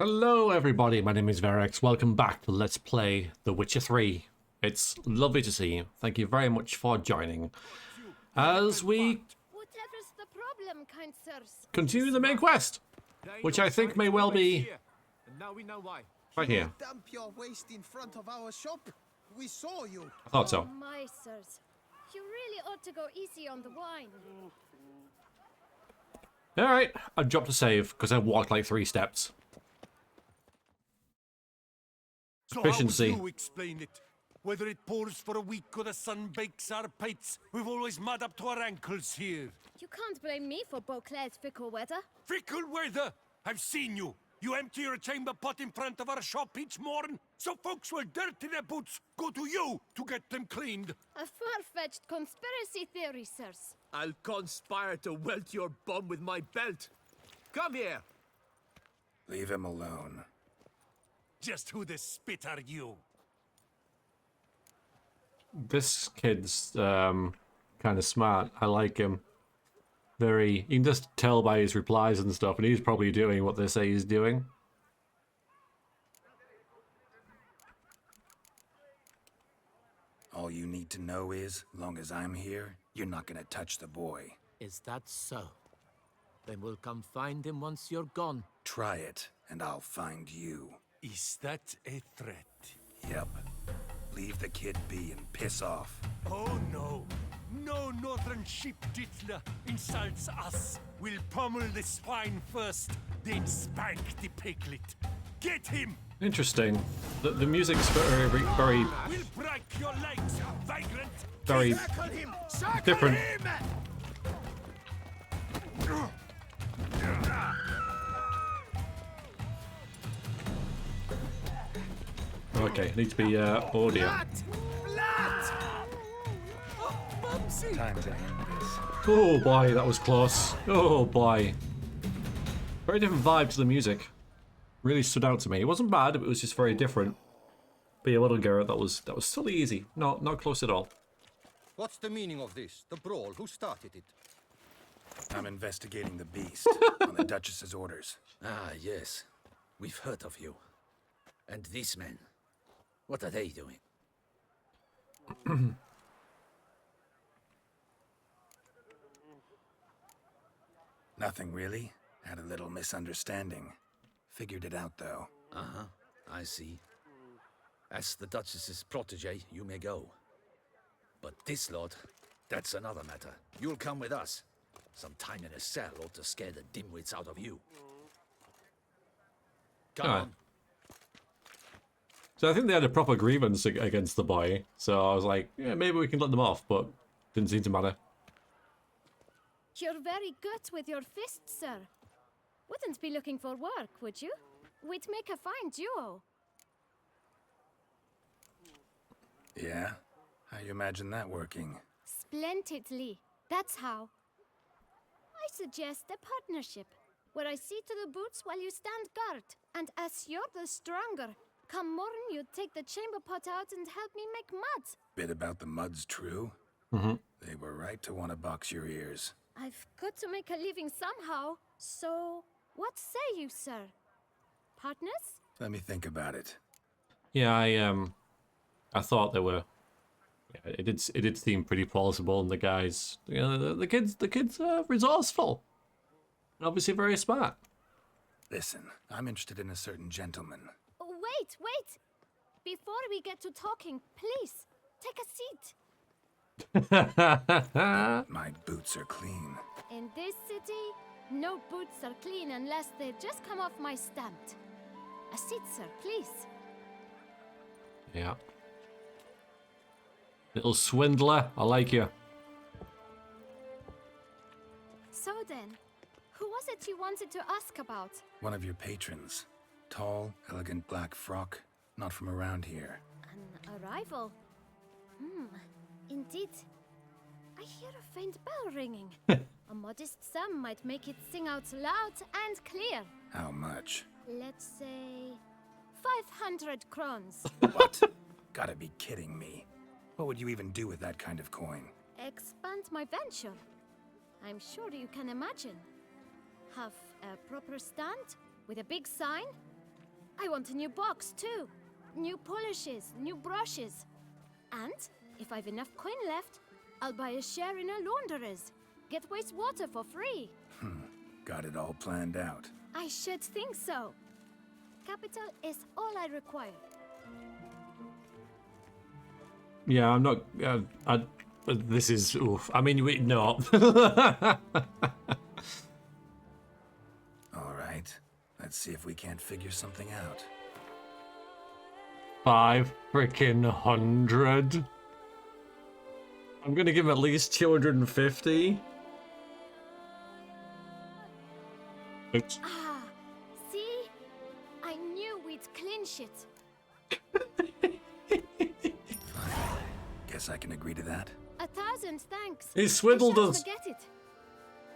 Hello everybody, my name is Verex. Welcome back to Let's Play The Witcher 3. It's lovely to see you. Thank you very much for joining. As we Whatever's the problem, kind sirs? continue the main quest, which I think may well be Now we know why. right here. Dump your waste in front of our shop. We saw you. I thought so. Oh, my sirs. You really ought to go easy on the wine. Alright, I've dropped a save because I walked like 3 steps. So Efficiency. how would you explain it? Whether it pours for a week or the sun bakes our pates, we've always mud up to our ankles here. You can't blame me for Beauclair's fickle weather. Fickle weather! I've seen you. You empty your chamber pot in front of our shop each morn, so folks will dirty their boots, go to you to get them cleaned. A far-fetched conspiracy theory, sirs. I'll conspire to welt your bum with my belt. Come here. Leave him alone. Just who the spit are you? This kid's kind of smart. I like him. Very, you can just tell by his replies and stuff, and he's probably doing what they say he's doing. All you need to know is, long as I'm here, you're not gonna touch the boy. Is that so? Then we'll come find him once you're gone. Try it, and I'll find you. Is that a threat? Yep. Leave the kid be and piss off. Oh no. No northern sheep diddler insults us. We'll pummel the swine first, then spank the piglet. Get him! Interesting. The music's very, very We'll break your legs, vagrant! very different. Okay, needs to be audio. Time to end this. Oh boy, that was close. Oh boy. Very different vibe to the music. Really stood out to me. It wasn't bad, but it was just very different. But yeah, little Garrett, that was silly easy. Not close at all. What's the meaning of this? The brawl? Who started it? I'm investigating the beast on the Duchess's orders. Ah, yes. We've heard of you. And these men, what are they doing? Nothing really. Had a little misunderstanding. Figured it out though. Uh-huh, I see. As the Duchess's protege, you may go. But this lot, that's another matter. You'll come with us. Some time in a cell ought to scare the dimwits out of you. Come Alright. on. So I think they had a proper grievance against the boy. So I was like, yeah, maybe we can let them off, but didn't seem to matter. You're very good with your fists, sir. Wouldn't be looking for work, would you? We'd make a fine duo. Yeah? How you imagine that working? Splendidly. That's how. I suggest a partnership, where I see to the boots while you stand guard. And as you're the stronger, come morn you take the chamber pot out and help me make mud. Bit about the mud's true? Mm-hmm. They were right to want to box your ears. I've got to make a living somehow, so what say you, sir? Partners? Let me think about it. Yeah, I thought they were. Yeah, it did seem pretty plausible, and the guys, you know, the kids are resourceful, and obviously very smart. Listen, I'm interested in a certain gentleman. Oh, wait! Before we get to talking, please, take a seat. My boots are clean. In this city, no boots are clean unless they just come off my stamp. A seat, sir, please. Yeah. Little swindler, I like you. So then, who was it you wanted to ask about? One of your patrons. Tall, elegant black frock. Not from around here. An arrival? Indeed. I hear a faint bell ringing. A modest sum might make it sing out loud and clear. How much? Let's say 500 crowns. What? Gotta be kidding me. What would you even do with that kind of coin? Expand my venture. I'm sure you can imagine. Have a proper stand with a big sign, I want a new box too. New polishes, new brushes. And if I've enough coin left, I'll buy a share in a launderer's. Get wastewater for free. Got it all planned out. I should think so. Capital is all I require. Yeah, I'm not. This is. Oof. I mean, no. All right. Let's see if we can't figure something out. 500. I'm gonna give him at least 250. Oops. Ah, see? I knew we'd clinch it. Guess I can agree to that. 1,000 thanks. He swindled I shan't us. forget it.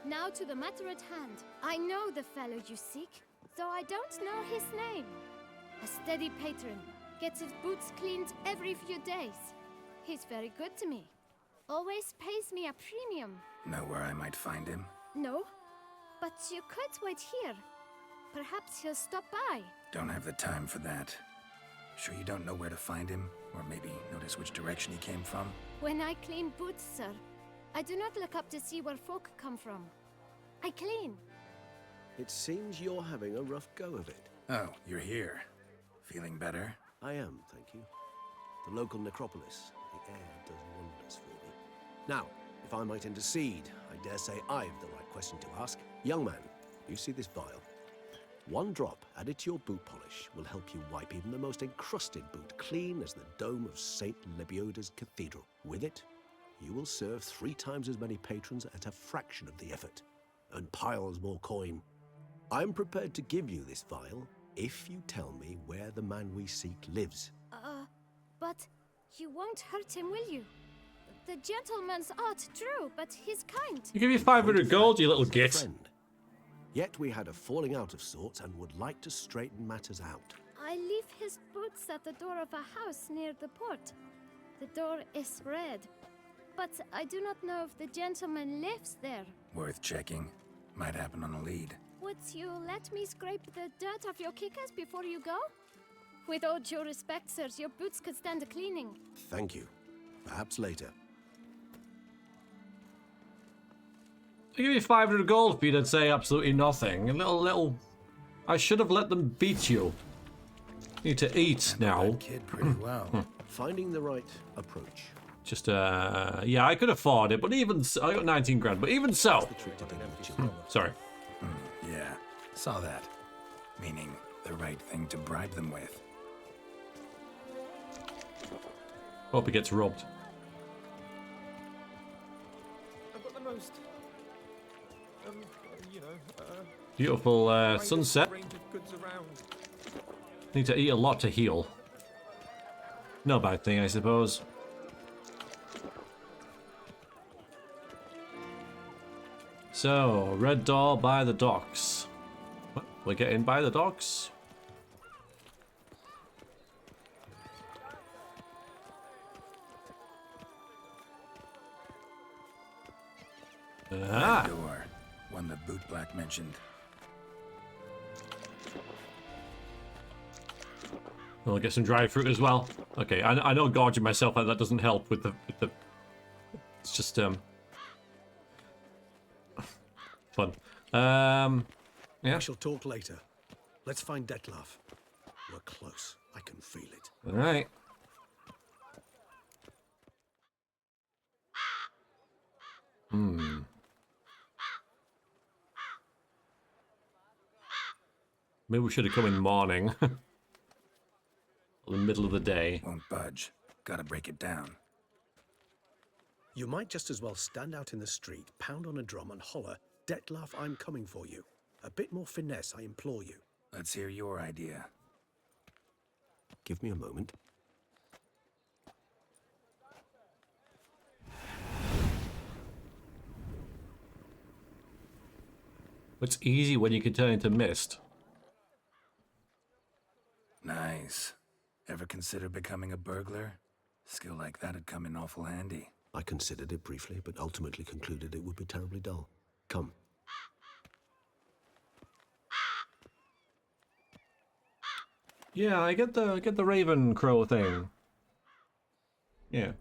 Now to the matter at hand. I know the fellow you seek, though I don't know his name. A steady patron, gets his boots cleaned every few days. He's very good to me. Always pays me a premium. Know where I might find him? No, but you could wait here. Perhaps he'll stop by. Don't have the time for that. Sure you don't know where to find him? Or maybe notice which direction he came from? When I clean boots, sir, I do not look up to see where folk come from. I clean. It seems you're having a rough go of it. Oh, you're here. Feeling better? I am, thank you. The local necropolis, the air does wonders for me. Now, if I might intercede, I dare say I've the right question to ask. Young man, you see this vial? One drop added to your boot polish will help you wipe even the most encrusted boot clean as the dome of St. Lebioda's cathedral. With it, you will serve 3 times as many patrons at a fraction of the effort, and piles more coin. I'm prepared to give you this vial if you tell me where the man we seek lives. But you won't hurt him, will you? The gentleman's art, true, but he's kind. You give me 500 gold, you little git. Friend. Yet we had a falling out of sorts and would like to straighten matters out. I leave his boots at the door of a house near the port. The door is red, but I do not know if the gentleman lives there. Worth checking. Might happen on a lead. Would you let me scrape the dirt off your kickers before you go? With all due respect, sirs, your boots could stand a cleaning. Thank you. Perhaps later. I give you 500 gold for you to say absolutely nothing. A little. I should have let them beat you. Need to eat now. That kid pretty well. Finding the right approach. Just yeah, I could afford it, but even so, I got 19 grand. But even so, The trick to dealing with children. sorry. Yeah, saw that. Meaning the right thing to bribe them with. Hope he gets robbed. I've got the most, Beautiful sunset. range of goods around. Need to eat a lot to heal. No bad thing, I suppose. So, red door by the docks. What? We're getting by the docks? Ah! Door. One the boot black mentioned. I'll get some dried fruit as well. Okay, I know gorging myself like that doesn't help with the it's just fun. Yeah. We shall talk later. Let's find Detlef. We're close. I can feel it. All right. Maybe we should have come in morning. Or the middle of the day. Won't budge. Gotta break it down. You might just as well stand out in the street, pound on a drum and holler, Detlef, I'm coming for you. A bit more finesse, I implore you. Let's hear your idea. Give me a moment. It's easy when you can turn into mist. Nice. Ever consider becoming a burglar? Skill like that'd come in awful handy. I considered it briefly, but ultimately concluded it would be terribly dull. Come. Yeah, I get the Raven Crow thing. Yeah.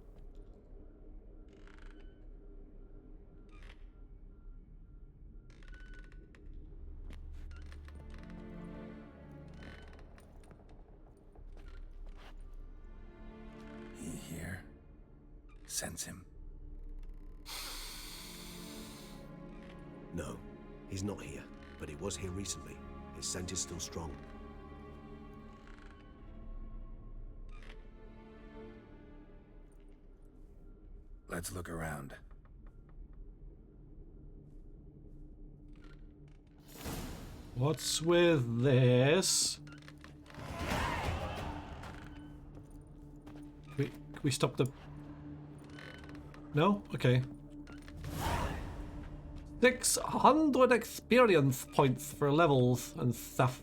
He here? Sense him. No, he's not here, but he was here recently. His scent is still strong. Let's look around. What's with this? Can we stop the... No? Okay. 600 experience points for levels and stuff.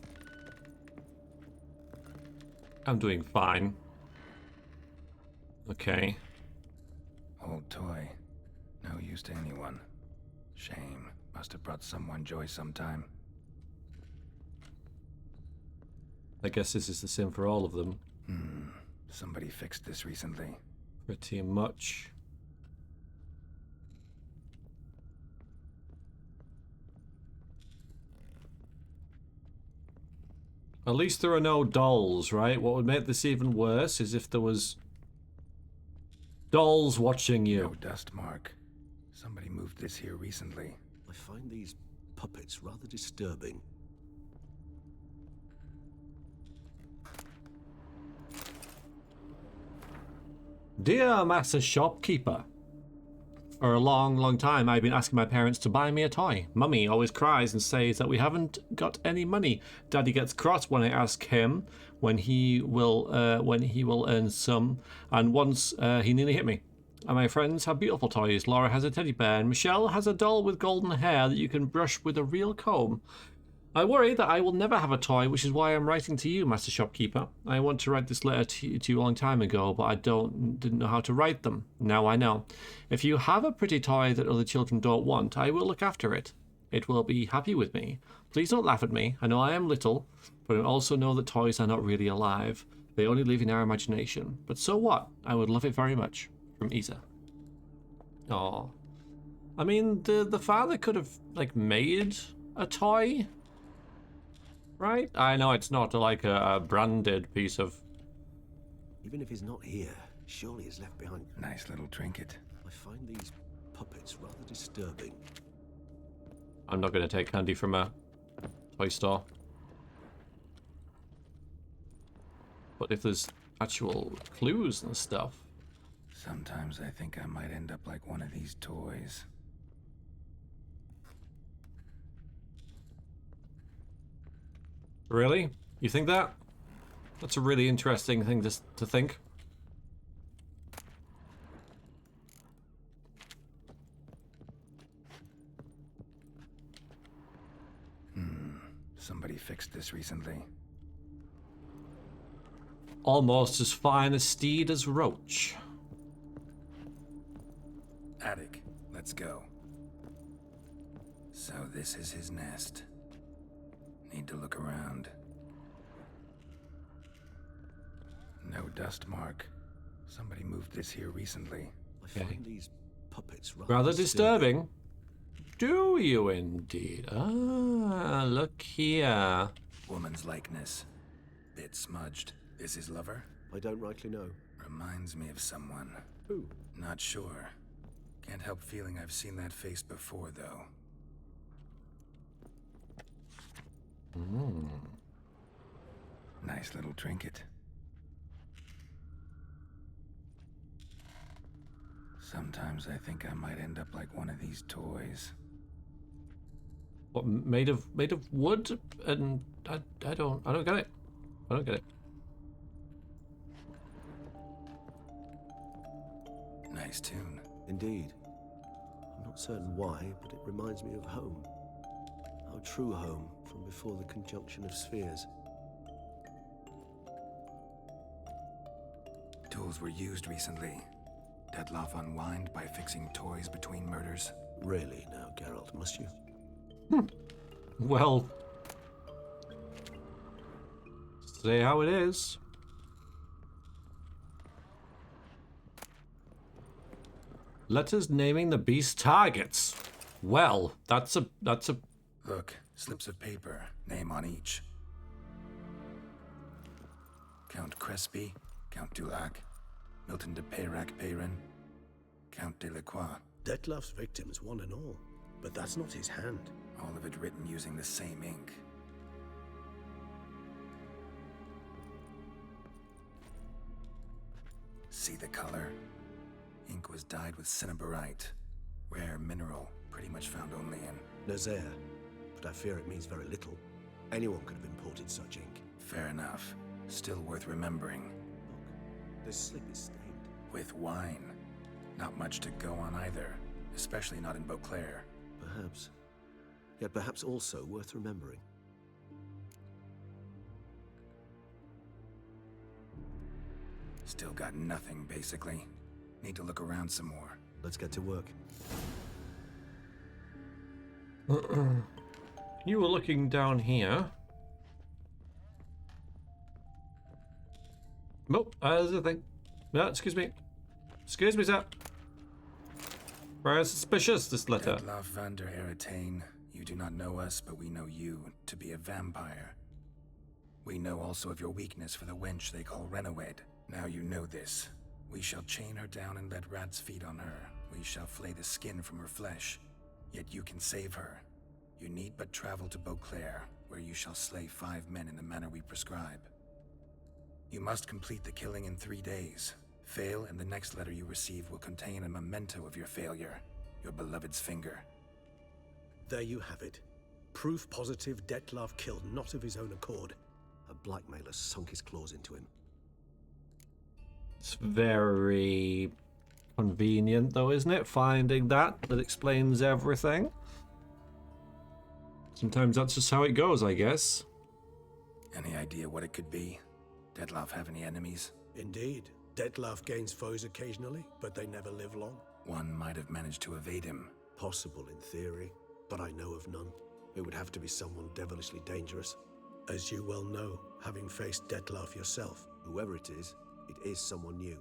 I'm doing fine. Okay. Old toy. No use to anyone. Shame. Must have brought someone joy sometime. I guess this is the same for all of them. Somebody fixed this recently. Pretty much. At least there are no dolls, right? What would make this even worse is if there was dolls watching you. No dust mark. Somebody moved this here recently. I find these puppets rather disturbing. Dear Master Shopkeeper, for a long time I've been asking my parents to buy me a toy. Mummy always cries and says that we haven't got any money. Daddy gets cross when I ask him when he will earn some, and once he nearly hit me. And my friends have beautiful toys. Laura has a teddy bear, and Michelle has a doll with golden hair that you can brush with a real comb. I worry that I will never have a toy, which is why I'm writing to you, Master Shopkeeper. I want to write this letter to you a long time ago, but I didn't know how to write them. Now I know. If you have a pretty toy that other children don't want, I will look after it. It will be happy with me. Please don't laugh at me. I know I am little, but I also know that toys are not really alive. They only live in our imagination. But so what? I would love it very much. From Isa. Aww. I mean, the father could have, like, made a toy. Right? I know it's not like a branded piece of... Even if he's not here, surely he's left behind. Nice little trinket. I find these puppets rather disturbing. I'm not going to take candy from a toy store. But if there's actual clues and stuff... Sometimes I think I might end up like one of these toys. Really? You think that? That's a really interesting thing to think. Somebody fixed this recently. Almost as fine a steed as Roach. Attic, let's go. So this is his nest. Need to look around. No dust mark. Somebody moved this here recently. I find these puppets Rather disturbing. Do you indeed? Ah, look here. Woman's likeness. Bit smudged. This his lover? I don't rightly know. Reminds me of someone. Who? Not sure. Can't help feeling I've seen that face before, though. Nice little trinket. Sometimes I think I might end up like one of these toys. What, made of wood? And I don't get it. I don't get it. Nice tune. Indeed. I'm not certain why, but it reminds me of home. Our true home from before the conjunction of spheres. Tools were used recently. Deadloff unwind by fixing toys between murders. Really now, Geralt, must you? Say how it is. Letters naming the beast targets. Well, that's a Look, slips of paper, name on each. Count Crespi, Count Dulac, Milton de Peyrac-Peyrin, Count Delacroix. Detlef's victims, one and all. But that's not his hand. All of it written using the same ink. See the color? Ink was dyed with cinnabarite. Rare mineral, pretty much found only in Nazaire. But I fear it means very little. Anyone could have imported such ink. Fair enough. Still worth remembering. Look, this slip is stained. With wine. Not much to go on either. Especially not in Beauclair. Perhaps. Yet perhaps also worth remembering. Still got nothing, basically. Need to look around some more. Let's get to work. You were looking down here. Oh, there's a thing. No, excuse me. Excuse me, sir. Very suspicious, this letter. Detlav van der Eretain, you do not know us, but we know you to be a vampire. We know also of your weakness for the wench they call Renawed. Now you know this. We shall chain her down and let rats feed on her. We shall flay the skin from her flesh. Yet you can save her. You need but travel to Beauclair, where you shall slay 5 men in the manner we prescribe. You must complete the killing in 3 days. Fail, and the next letter you receive will contain a memento of your failure. Your beloved's finger. There you have it. Proof positive Detlav killed not of his own accord. A blackmailer sunk his claws into him. It's very convenient, though, isn't it? Finding that explains everything. Sometimes that's just how it goes, I guess. Any idea what it could be? Detlav have any enemies? Indeed. Detlav gains foes occasionally, but they never live long. One might have managed to evade him. Possible in theory, but I know of none. It would have to be someone devilishly dangerous. As you well know, having faced Detlav yourself, whoever it is someone new.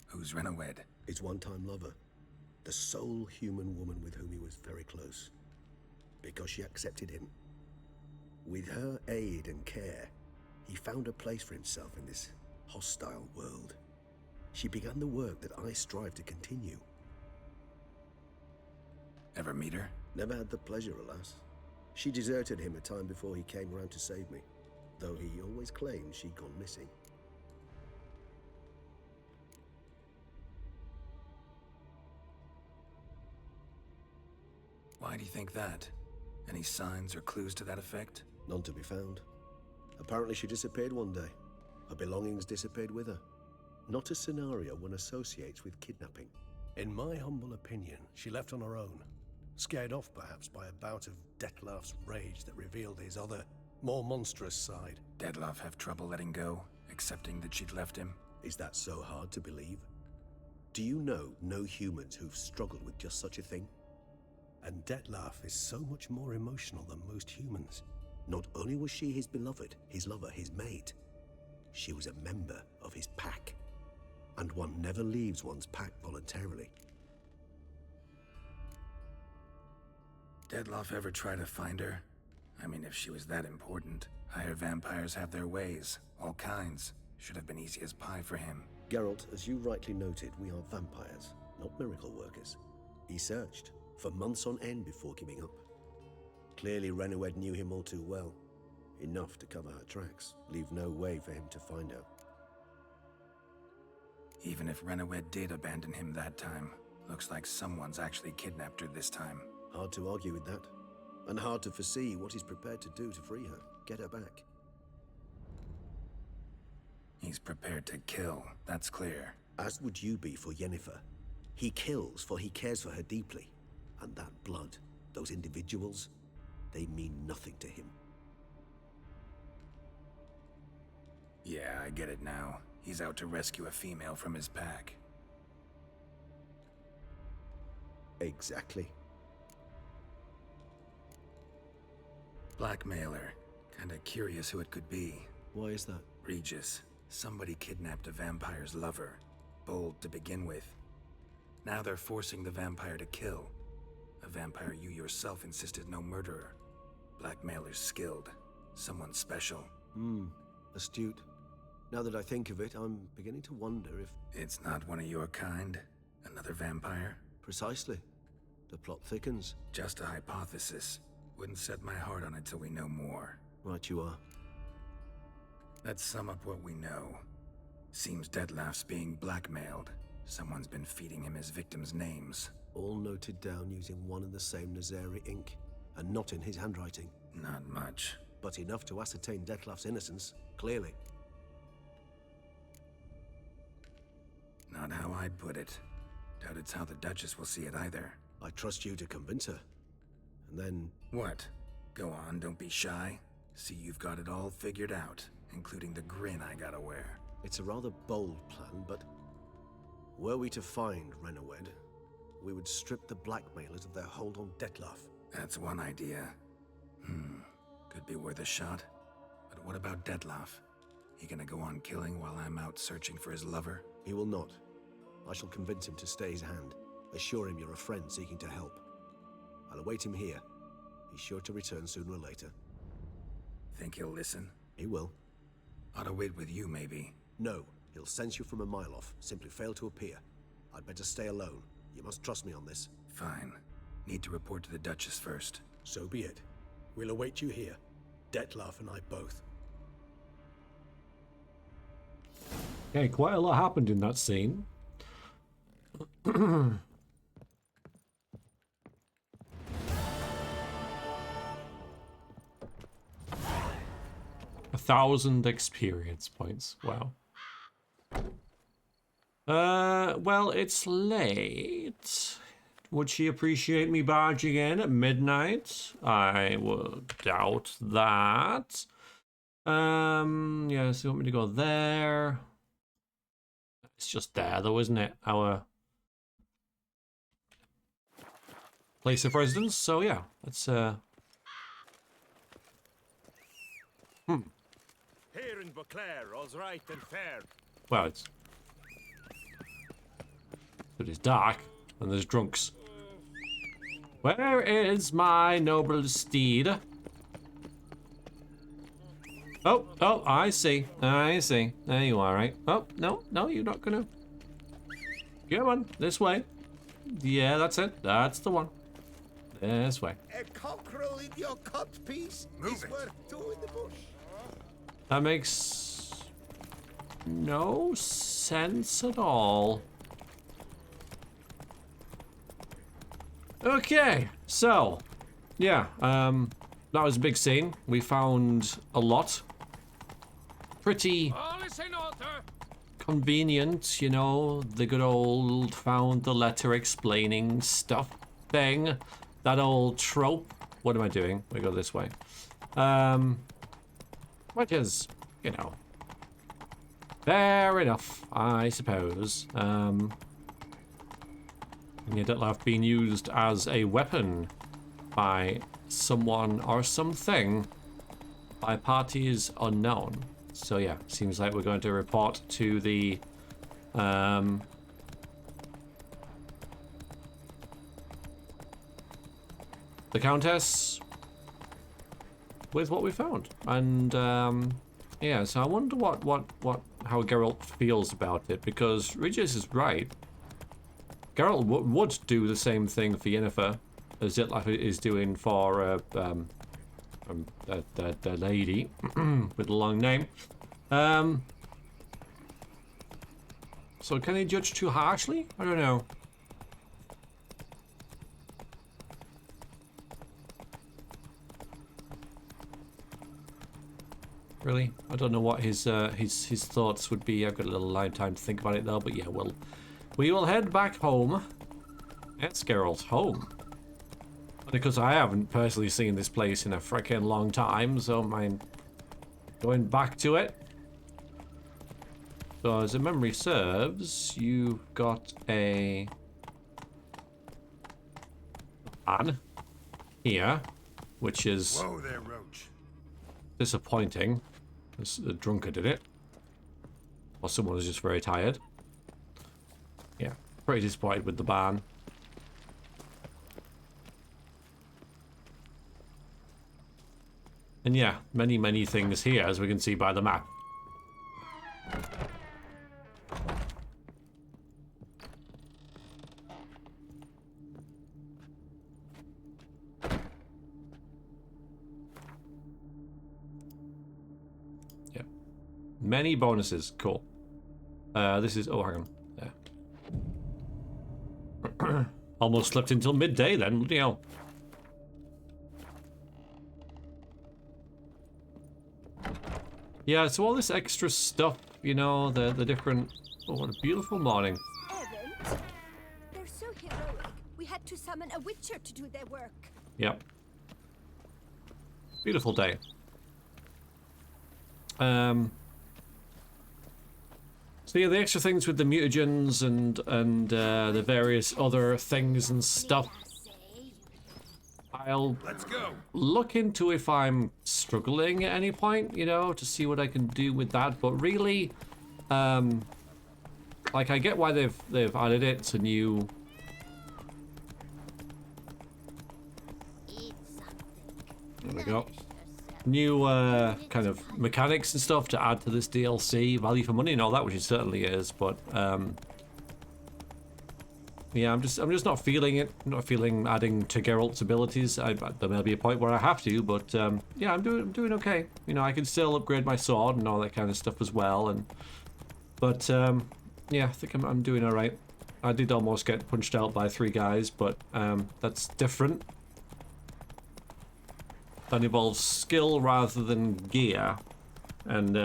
Who's Renawed? His one-time lover. The sole human woman with whom he was very close. Because she accepted him. With her aid and care, he found a place for himself in this hostile world. She began the work that I strive to continue. Ever meet her? Never had the pleasure, alas. She deserted him a time before he came round to save me, though he always claimed she'd gone missing. Why do you think that? Any signs or clues to that effect? None to be found. Apparently she disappeared one day. Her belongings disappeared with her. Not a scenario one associates with kidnapping. In my humble opinion, she left on her own. Scared off, perhaps, by a bout of Detlav's rage that revealed his other, more monstrous side. Detlav have trouble letting go, accepting that she'd left him? Is that so hard to believe? Do you know no humans who've struggled with just such a thing? And Detlav is so much more emotional than most humans. Not only was she his beloved, his lover, his mate, she was a member of his pack. And one never leaves one's pack voluntarily. Detlav ever try to find her? I mean, if she was that important. Higher vampires have their ways, all kinds. Should have been easy as pie for him. Geralt, as you rightly noted, we are vampires, not miracle workers. He searched for months on end before giving up. Clearly Renawed knew him all too well. Enough to cover her tracks, leave no way for him to find her. Even if Renawed did abandon him that time, looks like someone's actually kidnapped her this time. Hard to argue with that. And hard to foresee what he's prepared to do to free her, get her back. He's prepared to kill, that's clear. As would you be for Yennefer. He kills for he cares for her deeply. And that blood, those individuals, they mean nothing to him. Yeah, I get it now. He's out to rescue a female from his pack. Exactly. Blackmailer. Kinda curious who it could be. Why is that? Regis. Somebody kidnapped a vampire's lover. Bold to begin with. Now they're forcing the vampire to kill. A vampire you yourself insisted no murderer. Blackmailer's skilled. Someone special. Astute. Now that I think of it, I'm beginning to wonder if... It's not one of your kind? Another vampire? Precisely. The plot thickens. Just a hypothesis. Wouldn't set my heart on it till we know more. Right you are. Let's sum up what we know. Seems Detlef's being blackmailed. Someone's been feeding him his victims' names. All noted down using one and the same Nazari ink, and not in his handwriting. Not much. But enough to ascertain Detlef's innocence, clearly. Not how I'd put it. Doubt it's how the Duchess will see it either. I trust you to convince her. And then... What? Go on, don't be shy. See you've got it all figured out, including the grin I gotta wear. It's a rather bold plan, but... Were we to find Renowed, we would strip the blackmailers of their hold on Detlef. That's one idea. Could be worth a shot. But what about Detlef? He gonna go on killing while I'm out searching for his lover? He will not. I shall convince him to stay his hand. Assure him you're a friend seeking to help. I'll await him here. He's sure to return sooner or later. Think he'll listen? He will. Ought to wait with you, maybe. No, he'll sense you from a mile off. Simply fail to appear. I'd better stay alone. You must trust me on this. Fine. Need to report to the Duchess first. So be it. We'll await you here. Detlef and I both. Okay, quite a lot happened in that scene. 1,000 experience points. Wow. Well, it's late. Would she appreciate me barging in at midnight? I would doubt that. Yeah, so you want me to go there? It's just there though, isn't it? Our place of residence. So yeah, let's Here in Beauclair, all's right and fair. well, it's dark and there's drunks. Where is my noble steed? Oh, I see. I see. There you are, right? Oh, no, you're not gonna. Come on, this way. Yeah, that's it. That's the one. This way. A cockerel in your cut piece is worth two in the bush. That makes no sense at all. Okay, so yeah, that was a big scene. We found a lot. Pretty convenient, you know, the good old found the letter explaining stuff thing. That old trope. What am I doing? We go this way. Which is, you know, fair enough, I suppose. You don't have being used as a weapon by someone or something by parties unknown. So yeah, seems like we're going to report to the Countess with what we found. And yeah, so I wonder how Geralt feels about it, because Regis is right. Geralt would do the same thing for Yennefer as Detlef is doing for the lady with the long name. So can he judge too harshly? I don't know. Really? I don't know what his thoughts would be. I've got a little time to think about it though, but yeah, we will head back home. It's Geralt's home. Because I haven't personally seen this place in a freaking long time, so I'm going back to it. So as a memory serves, you've got a plan here, which is... Whoa there, Roach. disappointing. A drunkard did it. Or someone was just very tired. Yeah, pretty disappointed with the barn. And yeah, many, many things here, as we can see by the map. Yeah. Many bonuses. Cool. This is... Oh, hang on. Yeah. Almost slept until midday then. You know. Yeah, so all this extra stuff, you know, the different... Oh, what a beautiful morning. Errant? They're so heroic. We had to summon a witcher to do their work. Yep. Beautiful day. So yeah, the extra things with the mutagens and the various other things and stuff. I'll look into if I'm struggling at any point, you know, to see what I can do with that. But really, like I get why they've added it to new. There we go. New kind of mechanics and stuff to add to this DLC, value for money and all that, which it certainly is. But yeah, I'm just not feeling it. I'm not feeling adding to Geralt's abilities. There may be a point where I have to, but yeah, I'm doing okay. You know, I can still upgrade my sword and all that kind of stuff as well. But yeah, I think I'm doing all right. I did almost get punched out by 3 guys, but that's different. That involves skill rather than gear, and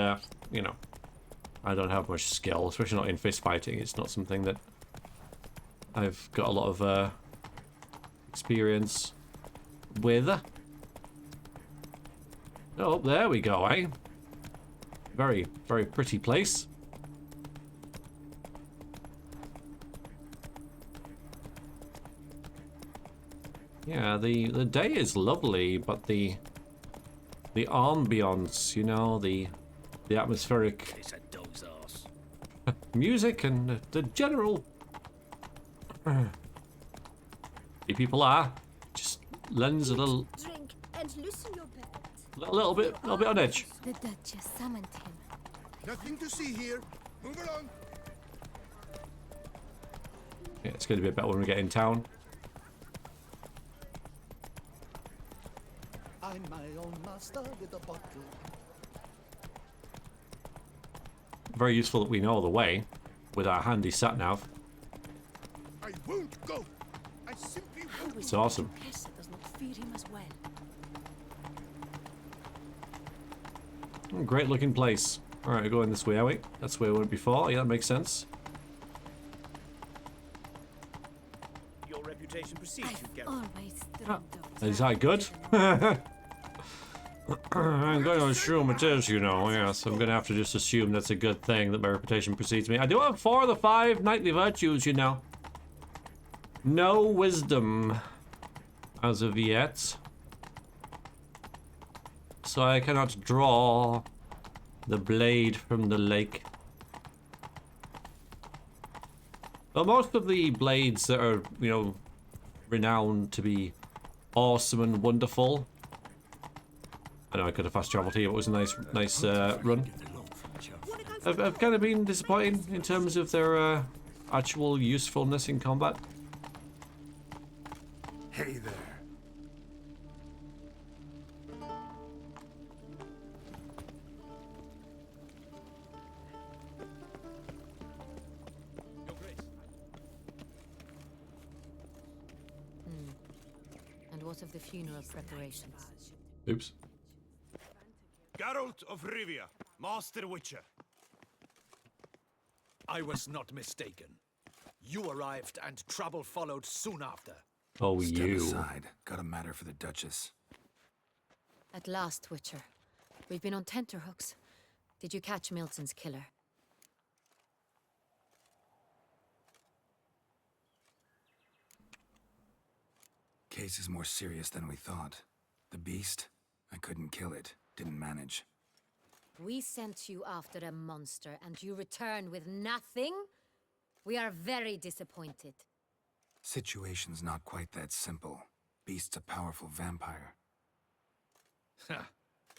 you know, I don't have much skill, especially not in fist fighting. It's not something that I've got a lot of experience with. Oh, there we go, eh? Very, very pretty place. Yeah, the day is lovely, but the ambience, you know, the atmospheric music and the general people are just lends a little Drink and loosen your belt. a little bit on edge. The Duchess summoned him. Nothing to see here. Move along. Yeah, it's going to be a better when we get in town. I'm my own master with a bottle. Very useful that we know the way with our handy sat nav. I won't go. I simply won't. It's awesome. Tessa does not fear him as well. Great looking place. Alright, we're going this way, are we? That's where we went before. Yeah, that makes sense. Your reputation precedes you, Geralt. Always Is that good? I'm going to assume it is, you know. Yes, I'm going to have to just assume that's a good thing that my reputation precedes me. I do have 4 of the 5 knightly virtues, you know. No wisdom as of yet. So I cannot draw the blade from the lake. But most of the blades that are, you know, renowned to be awesome and wonderful. I know I could have fast traveled here, but it was a nice run. I've kind of been disappointed in terms of their actual usefulness in combat. Hey there. And what of the funeral preparations? Oops. Geralt of Rivia, Master Witcher. I was not mistaken. You arrived and trouble followed soon after. Oh, Step you. aside. Got a matter for the Duchess. At last, Witcher. We've been on tenterhooks. Did you catch Milton's killer? Case is more serious than we thought. The beast, I couldn't kill it. Didn't manage. We sent you after a monster, and you return with nothing? We are very disappointed. Situation's not quite that simple. Beast's a powerful vampire. Ha!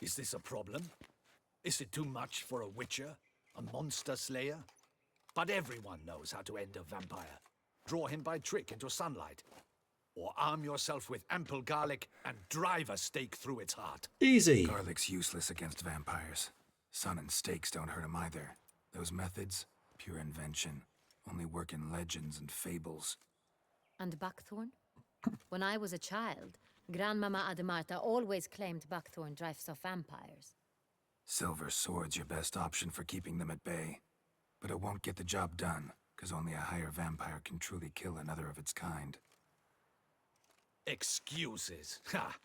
Is this a problem? Is it too much for a witcher? A monster slayer? But everyone knows how to end a vampire. Draw him by trick into sunlight. Or arm yourself with ample garlic and drive a stake through its heart. Easy. Garlic's useless against vampires. Sun and stakes don't hurt him either. Those methods, pure invention. Only work in legends and fables. And buckthorn? When I was a child, Grandmama Ademarta always claimed buckthorn drives off vampires. Silver sword's your best option for keeping them at bay. But it won't get the job done, because only a higher vampire can truly kill another of its kind. Excuses. Ha!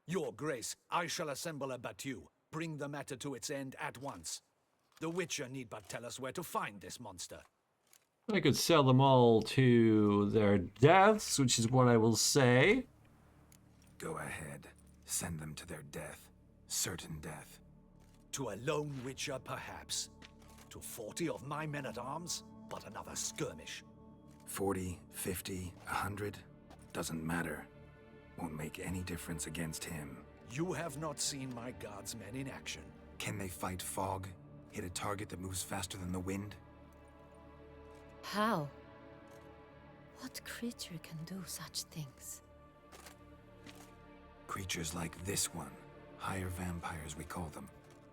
Your Grace, I shall assemble a battue. Bring the matter to its end at once. The Witcher need but tell us where to find this monster. I could sell them all to their deaths, which is what I will say. Go ahead. Send them to their death. Certain death. To a lone Witcher, perhaps. To 40 of my men-at-arms, but another skirmish. 40, 50, 100, doesn't matter. Won't make any difference against him. You have not seen my guardsmen in action. Can they fight fog? Hit a target that moves faster than the wind? How? What creature can do such things? Creatures like this one. Higher vampires, we call them.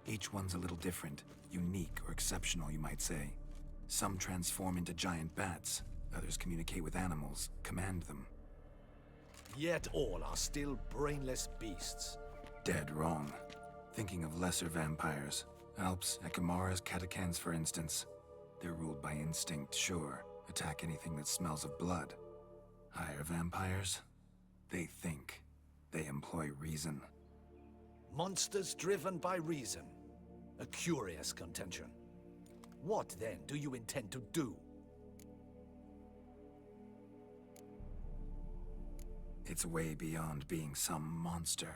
Each one's a little different. Unique or exceptional, you might say. Some transform into giant bats. Others communicate with animals, command them. Yet all are still brainless beasts. Dead wrong. Thinking of lesser vampires. Alps, Ekamaras, Catacans, for instance. They're ruled by instinct, sure. Attack anything that smells of blood. Higher vampires? They think. They employ reason. Monsters driven by reason. A curious contention. What, then, do you intend to do? It's way beyond being some monster.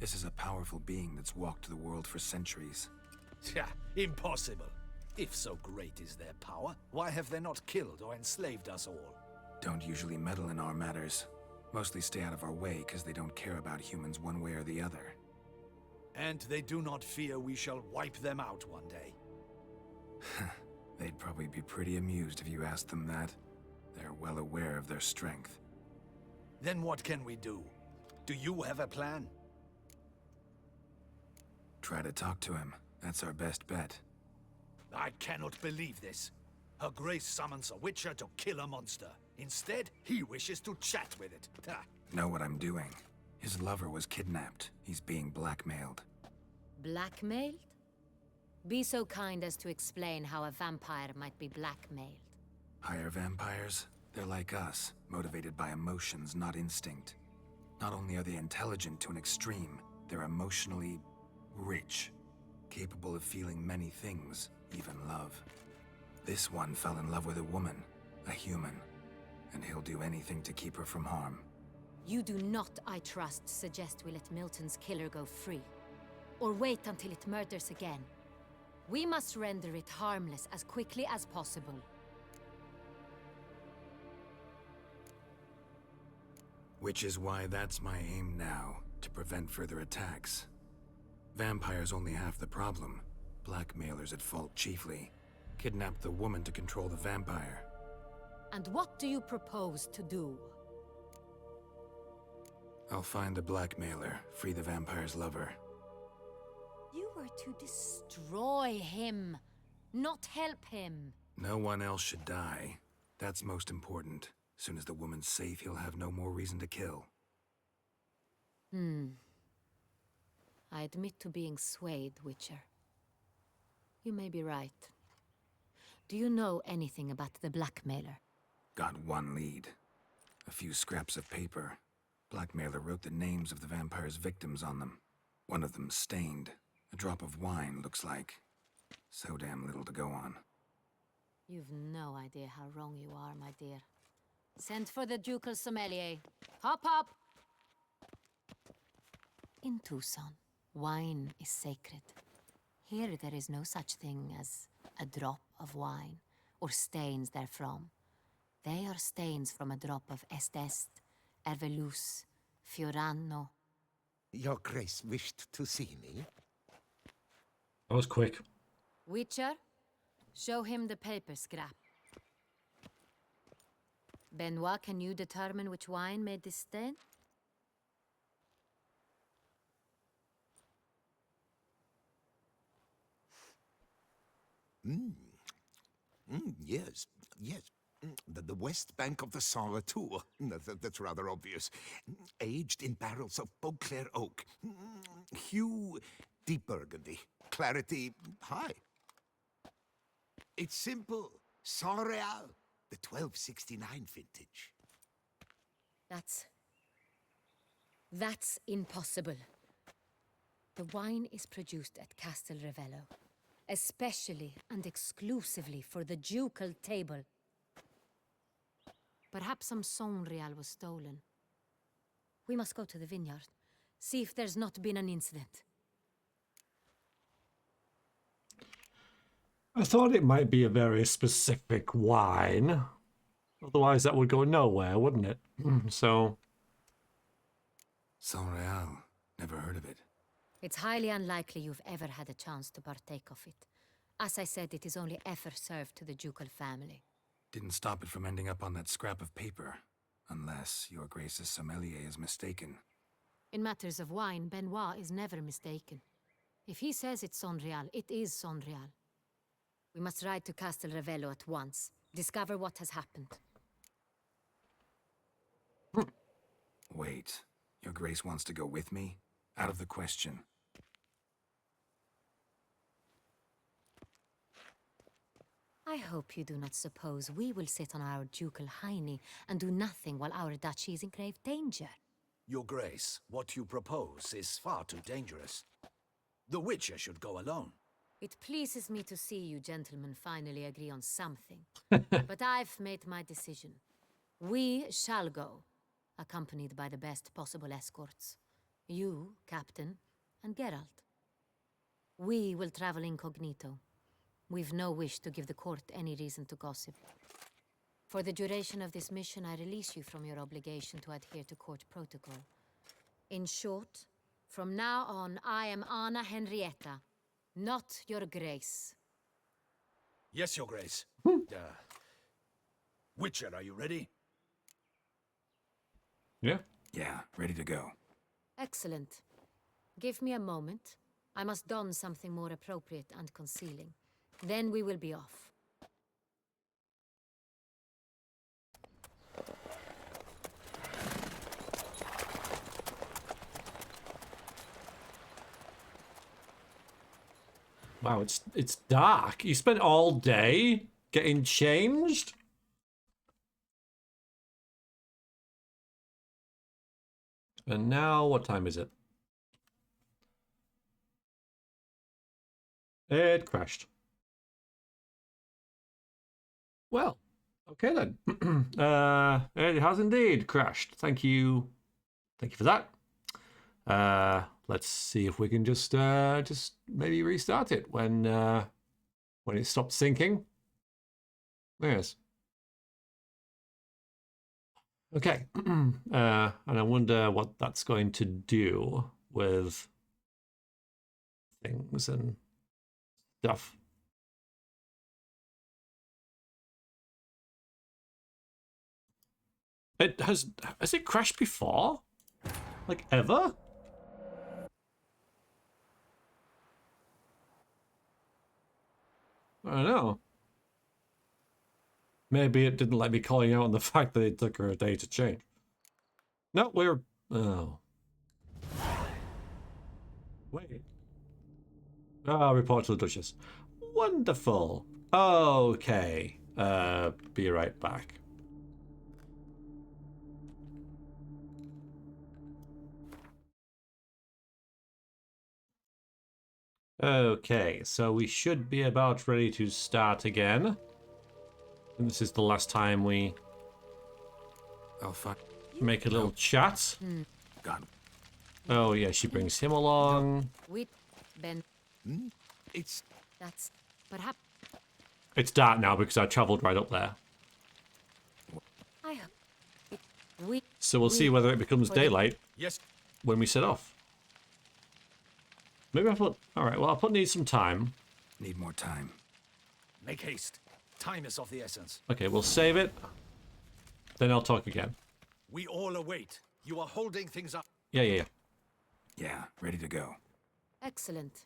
This is a powerful being that's walked the world for centuries. Yeah, impossible. If so great is their power, why have they not killed or enslaved us all? Don't usually meddle in our matters. Mostly stay out of our way because they don't care about humans one way or the other. And they do not fear we shall wipe them out one day. They'd probably be pretty amused if you asked them that. They're well aware of their strength. Then what can we do? Do you have a plan? Try to talk to him. That's our best bet. I cannot believe this. Her Grace summons a Witcher to kill a monster. Instead, he wishes to chat with it. Ha. Know what I'm doing. His lover was kidnapped. He's being blackmailed. Blackmailed? Be so kind as to explain how a vampire might be blackmailed. Higher vampires? They're like us, motivated by emotions, not instinct. Not only are they intelligent to an extreme, they're emotionally rich. Capable of feeling many things, even love. This one fell in love with a woman, a human, and he'll do anything to keep her from harm. You do not, I trust, suggest we let Milton's killer go free. Or wait until it murders again. We must render it harmless as quickly as possible. Which is why that's my aim now, to prevent further attacks. Vampires only half the problem. Blackmailers at fault chiefly. Kidnapped the woman to control the vampire. And what do you propose to do? I'll find the blackmailer, free the vampire's lover. You were to destroy him, not help him. No one else should die. That's most important. Soon as the woman's safe, he'll have no more reason to kill. I admit to being swayed, Witcher. You may be right. Do you know anything about the blackmailer? Got one lead. A few scraps of paper. Blackmailer wrote the names of the vampire's victims on them. One of them stained. A drop of wine, looks like. So damn little to go on. You've no idea how wrong you are, my dear. Send for the ducal sommelier. Hop, hop! In Tucson, Wine is sacred. Here there is no such thing as a drop of wine, or stains therefrom. They are stains from a drop of Est, Ervelus, Fiorano. Your Grace wished to see me? That was quick. Witcher, show him the paper scrap. Benoit, can you determine which wine made this stain? Yes, yes. The west bank of the Saar too. That's rather obvious. Aged in barrels of Beauclair oak. Hue, deep burgundy. Clarity, high. It's simple. Saint Real, the 1269 vintage. That's impossible. The wine is produced at Castel Ravello, especially and exclusively for the ducal table. Perhaps some Saint Real was stolen. We must go to the vineyard, see if there's not been an incident. I thought it might be a very specific wine. Otherwise that would go nowhere, wouldn't it? So... Saint Real. Never heard of it. It's highly unlikely you've ever had a chance to partake of it. As I said, it is only ever served to the ducal family. Didn't stop it from ending up on that scrap of paper. Unless your Grace's sommelier is mistaken. In matters of wine, Benoit is never mistaken. If he says it's Saint Real, it is Saint Real. We must ride to Castel Ravello at once. Discover what has happened. Wait. Your Grace wants to go with me? Out of the question. I hope you do not suppose we will sit on our ducal hiney and do nothing while our duchy is in grave danger. Your Grace, what you propose is far too dangerous. The Witcher should go alone. It pleases me to see you gentlemen finally agree on something. But I've made my decision. We shall go, accompanied by the best possible escorts. You, Captain, and Geralt. We will travel incognito. We've no wish to give the court any reason to gossip. For the duration of this mission, I release you from your obligation to adhere to court protocol. In short, from now on, I am Anna Henrietta, not your Grace. Yes, Your Grace. Witcher, are you ready? Yeah. Yeah, ready to go. Excellent. Give me a moment. I must don something more appropriate and concealing. Then we will be off. Wow, it's dark. You spent all day getting changed? And now, what time is it? It crashed. Well, okay then. It has indeed crashed. Thank you. Thank you for that. Let's see if we can just maybe restart it when it stops syncing. Yes. Okay. And I wonder what that's going to do with things and stuff. It has it crashed before? Like ever? I don't know. Maybe it didn't let me calling out on the fact that it took her a day to change. No, we're... Oh. Wait. Ah, report to the Duchess. Wonderful. Okay. Be right back. Okay, so we should be about ready to start again. And this is the last time we I'll find... make a little chat. God. Oh yeah, she brings him along. We Ben. It's That's perhaps. It's dark now because I travelled right up there. I hope. We. So we'll see whether it becomes daylight Yes. when we set off. Maybe I'll put... Alright, well I'll put need some time. Need more time. Make haste. Time is of the essence. Okay, we'll save it. Then I'll talk again. We all await. You are holding things up. Yeah. Yeah, ready to go. Excellent.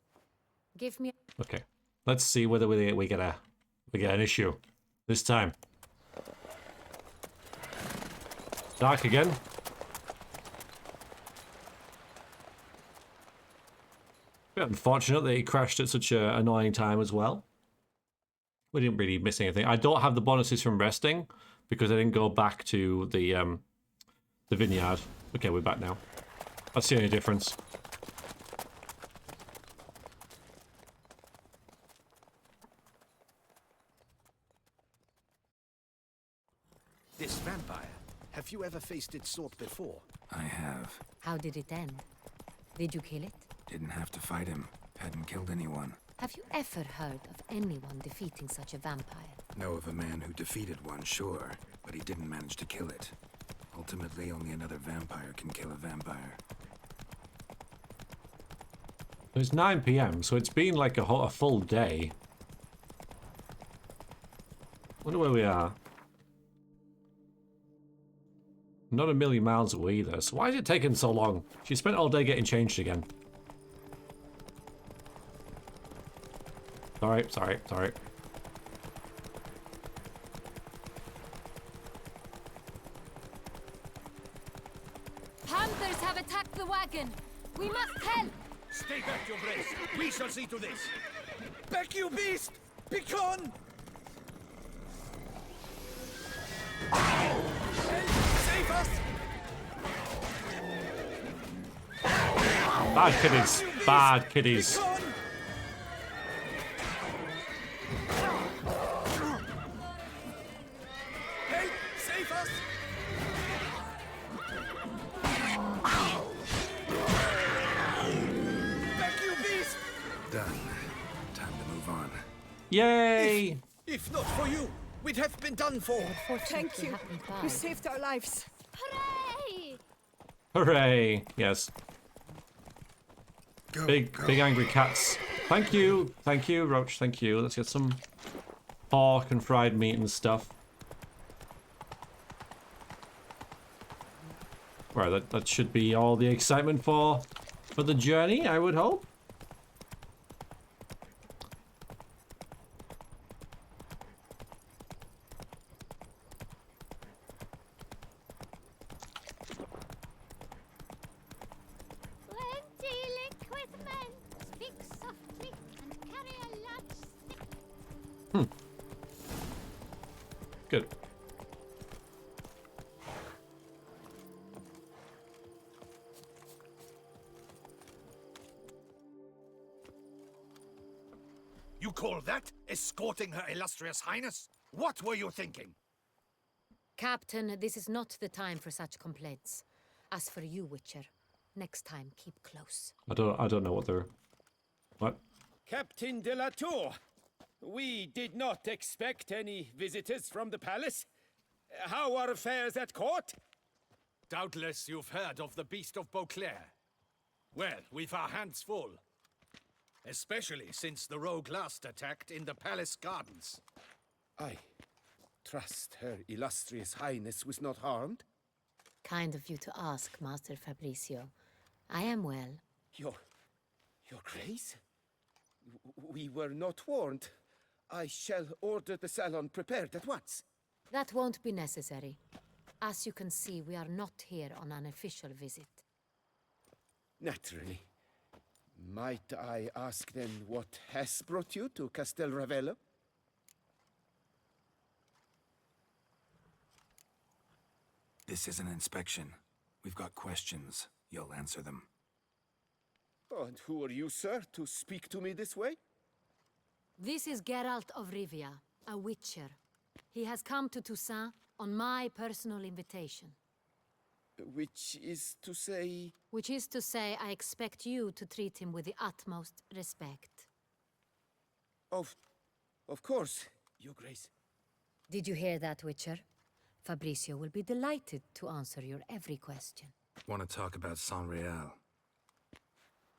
Give me. Okay. Let's see whether we get an issue this time. Dark again. Bit unfortunate that he crashed at such an annoying time as well. We didn't really miss anything. I don't have the bonuses from resting because I didn't go back to the vineyard. Okay, we're back now. That's the only difference. This vampire, have you ever faced its sort before? I have. How did it end? Did you kill it? Didn't have to fight him. Hadn't killed anyone. Have you ever heard of anyone defeating such a vampire? Know of a man who defeated one, sure, but he didn't manage to kill it. Ultimately, only another vampire can kill a vampire. It's 9 PM, so it's been like a full day. Wonder where we are. Not a million miles away either, so why is it taking so long? She spent all day getting changed again. Sorry. Panthers have attacked the wagon! We must help! Stay back, your grace. We shall see to this. back, you beast! Begone! Save us! Bad kiddies. Bad kiddies. Begone! Help! Save us! Back, you beast! Done. Time to move on. Yay! If not for you, we'd have been done for. Thank you. You saved our lives. Hooray! Hooray! Yes. Go, Big angry cats. Thank you, Roach. Thank you. Let's get some pork and fried meat and stuff. Right, that should be all the excitement for the journey, I would hope. Plenty liquid men. Speak softly and carry a large stick. Good. You call that escorting Her Illustrious Highness? What were you thinking? Captain, this is not the time for such complaints. As for you, Witcher, next time keep close. I don't know what they're... What? Captain de la Tour, we did not expect any visitors from the palace. How are affairs at court? Doubtless you've heard of the Beast of Beauclair. Well, we've our hands full. Especially since the rogue last attacked in the palace gardens. I trust Her Illustrious Highness was not harmed? Kind of you to ask, Master Fabricio. I am well. Your Grace? We were not warned. I shall order the salon prepared at once. That won't be necessary. As you can see, we are not here on an official visit. Naturally. Might I ask then what has brought you to Castel Ravello? This is an inspection. We've got questions. You'll answer them. Oh, and who are you, sir, to speak to me this way? This is Geralt of Rivia, a witcher. He has come to Toussaint on my personal invitation. Which is to say... Which is to say, I expect you to treat him with the utmost respect. Of course, Your Grace. Did you hear that, Witcher? Fabrizio will be delighted to answer your every question. Want to talk about San Real?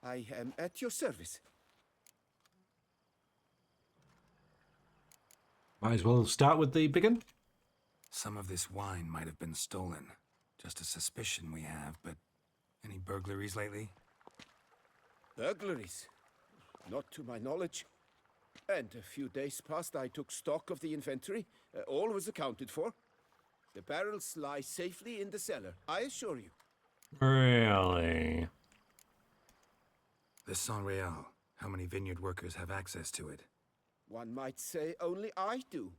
I am at your service. Might as well start with the begin. Some of this wine might have been stolen. Just a suspicion we have, but any burglaries lately? Burglaries? Not to my knowledge. And a few days past I took stock of the inventory. All was accounted for. The barrels lie safely in the cellar, I assure you. Really? The San Real. How many vineyard workers have access to it? One might say only I do.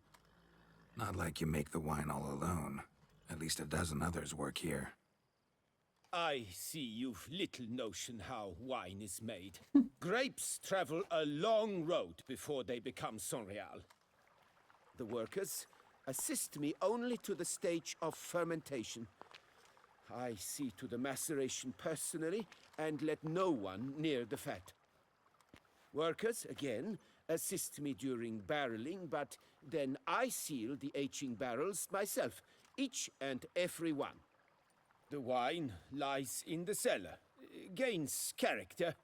Not like you make the wine all alone. At least a dozen others work here. I see you've little notion how wine is made. Grapes travel a long road before they become San Real. The workers assist me only to the stage of fermentation. I see to the maceration personally and let no one near the fat. Workers, again, assist me during barreling, but then I seal the aging barrels myself, each and every one. The wine lies in the cellar, gains character.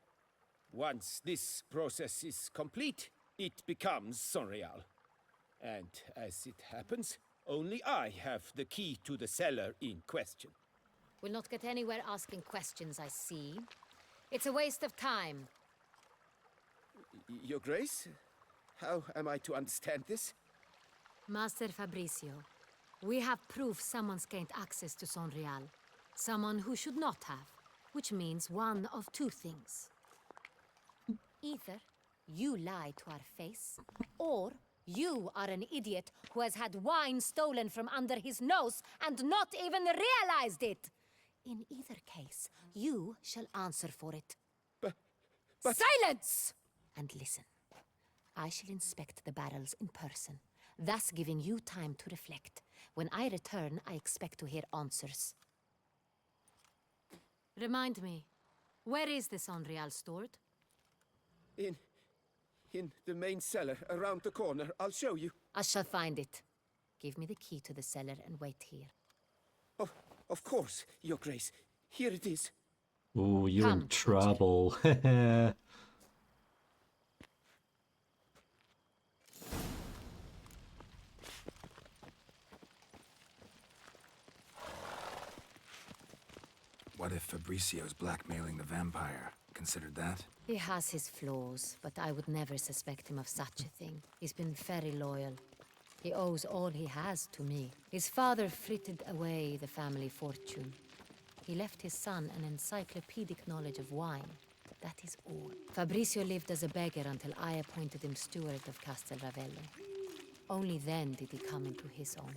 Once this process is complete, it becomes San Real. And as it happens, only I have the key to the cellar in question. We'll not get anywhere asking questions, I see. It's a waste of time. Your Grace, how am I to understand this? Master Fabrizio, we have proof someone's gained access to San Real. Someone who should not have, which means one of two things. Either you lie to our face, or you are an idiot who has had wine stolen from under his nose and not even realized it. In either case, you shall answer for it. But... Silence! And listen. I shall inspect the barrels in person, thus giving you time to reflect. When I return, I expect to hear answers. Remind me, where is the San Real stored? In the main cellar, around the corner. I'll show you. I shall find it. Give me the key to the cellar and wait here. Oh, of course, Your Grace. Here it is. Ooh, you're in trouble. What if Fabricio's blackmailing the vampire? Considered that? He has his flaws, but I would never suspect him of such a thing. He's been very loyal. He owes all he has to me. His father frittered away the family fortune. He left his son an encyclopedic knowledge of wine. That is all. Fabrizio lived as a beggar until I appointed him steward of Castel Ravello. Only then did he come into his own.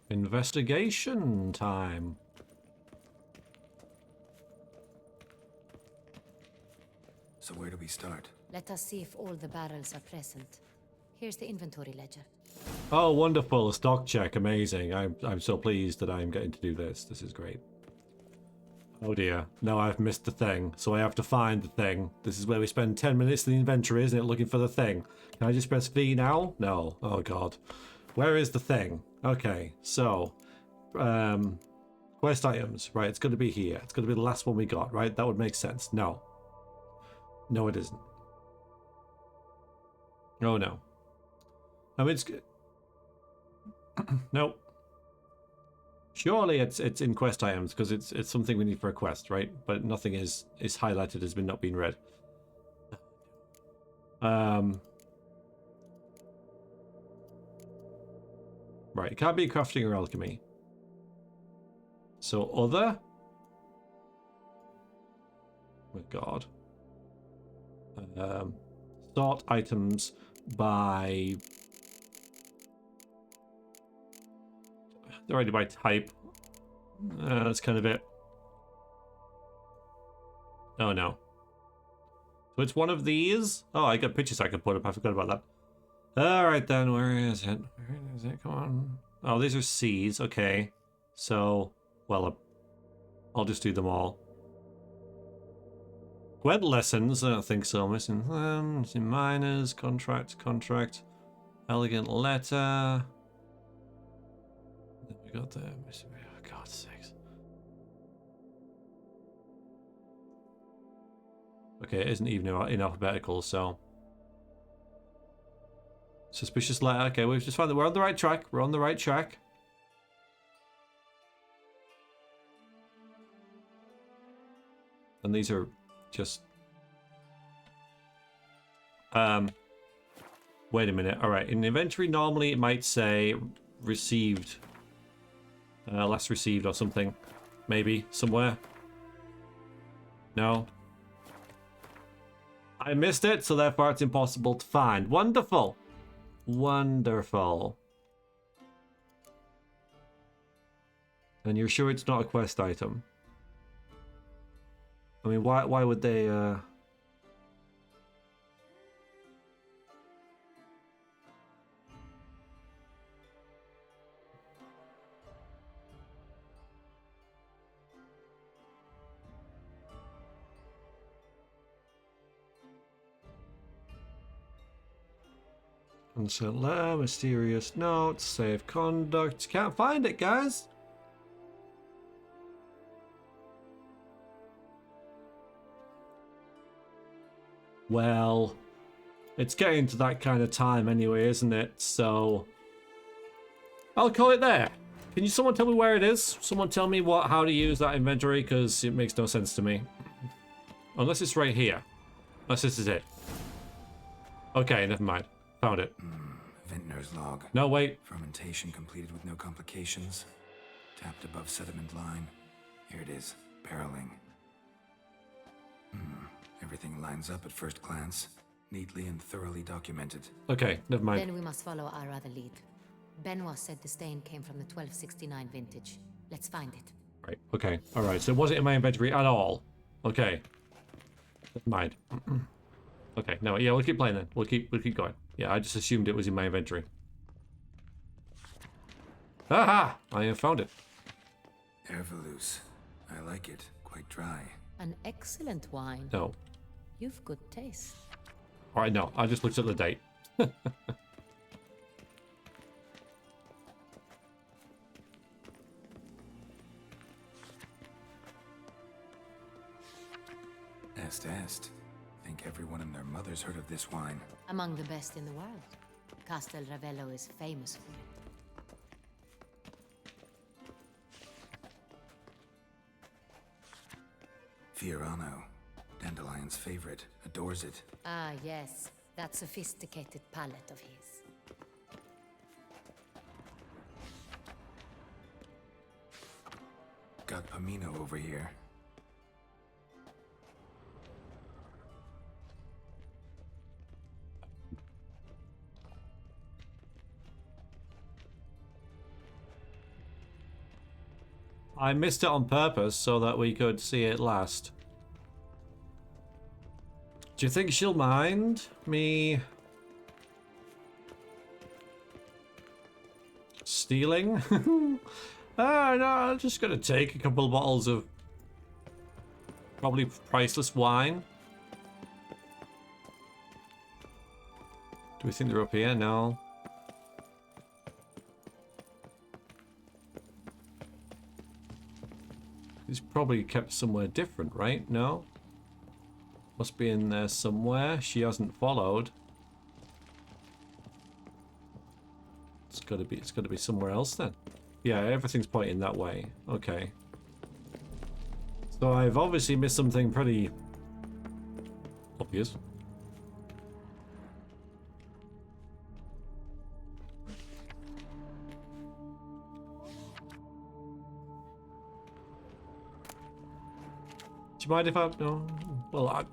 Investigation time. So where do we start? Let us see if all the barrels are present. Here's the inventory ledger. Oh, wonderful. A stock check. Amazing. I'm so pleased that I'm getting to do this. This is great. Oh dear. No, I've missed the thing. So I have to find the thing. This is where we spend 10 minutes in the inventory, isn't it? Looking for the thing. Can I just press V now? No. Oh god. Where is the thing? Okay. So, quest items. Right. It's going to be here. It's going to be the last one we got, right? That would make sense. No. No, it isn't. Oh no. I mean, it's nope. Surely it's in quest items because it's something we need for a quest, right? But nothing is highlighted as not being read. Right, it can't be crafting or alchemy. So other. Oh god. Sort items by They're already by type. That's kind of it. Oh no. So it's one of these? Oh, I got pictures I could put up. I forgot about that. Alright then, where is it? Where is it? Come on. Oh, these are C's. Okay. So, well, I'll just do them all. Gwent lessons? I don't think so. Missing minors. Contract. Elegant letter. Then we got the... Oh, God's sakes. Okay, it isn't even in alphabetical, so... Suspicious letter. Okay, we've just found that we're on the right track. We're on the right track. And these are just... Wait a minute. Alright, in inventory, normally it might say received. Last received or something. Maybe, somewhere. No. I missed it, so therefore it's impossible to find. Wonderful. Wonderful. And you're sure it's not a quest item? I mean, why would they, Unsent letter, mysterious notes, safe conduct. Can't find it, guys. Well, it's getting to that kind of time anyway, isn't it? So I'll call it there. Can someone tell me where it is? Someone tell me how to use that inventory, because it makes no sense to me. Unless it's right here. Unless this is it. Okay, never mind. Found it. Vintner's log. No, wait. Fermentation completed with no complications. Tapped above sediment line. Here it is. Barreling. Everything lines up at first glance. Neatly and thoroughly documented. Okay, never mind. Then we must follow our other lead. Benoit said the stain came from the 1269 vintage. Let's find it. Right, okay. Alright, so it wasn't in my inventory at all. Okay. Never mind. Okay, no, yeah, we'll keep playing then. We'll keep going. Yeah, I just assumed it was in my inventory. Aha! I have found it. Ervelous. I like it. Quite dry. An excellent wine. No. You've good taste. Alright, no. I just looked at the date. Est. Think everyone and their mother's heard of this wine. Among the best in the world. Castel Ravello is famous for it. Fiorano. Dandelion's favorite. Adores it. Ah, yes. That sophisticated palate of his. Got Pomino over here. I missed it on purpose so that we could see it last. Do you think she'll mind me stealing? No, I'm just gonna take a couple of bottles of probably priceless wine. Do we think they're up here? No. He's probably kept somewhere different, right? No? Must be in there somewhere. She hasn't followed. It's gotta be somewhere else then. Yeah, everything's pointing that way. Okay. So I've obviously missed something pretty obvious. Do you mind if I... No. Well,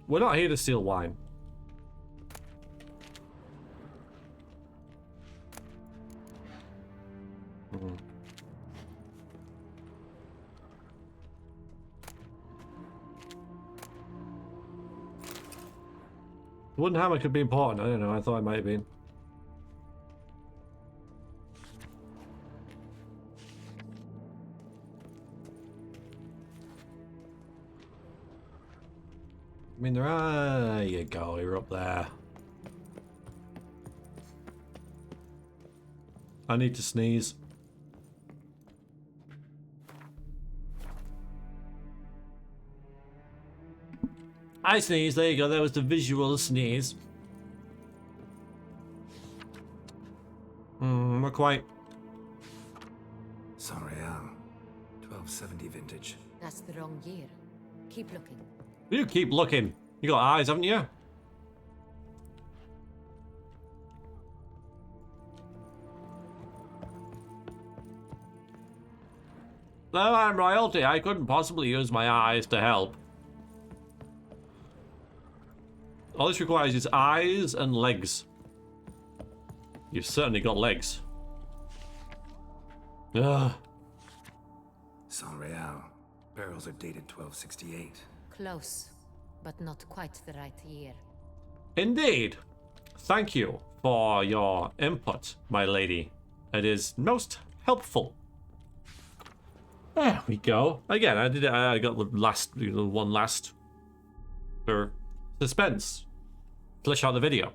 we're not here to steal wine. The wooden hammer could be important. I don't know. I thought it might have been. I mean, there you go. You're up there. I need to sneeze. I sneeze. There you go. There was the visual sneeze. Not quite. Saint-Réal, 1270 vintage. That's the wrong year. Keep looking. You keep looking. You got eyes, haven't you? Though I'm royalty, I couldn't possibly use my eyes to help. All this requires is eyes and legs. You've certainly got legs. Ugh. Saint-Réal. Barrels are dated 1268. Close, but not quite the right year. Indeed. Thank you for your input, my lady. It is most helpful. There we go. Again, I got the last, one last for suspense. Flesh out the video.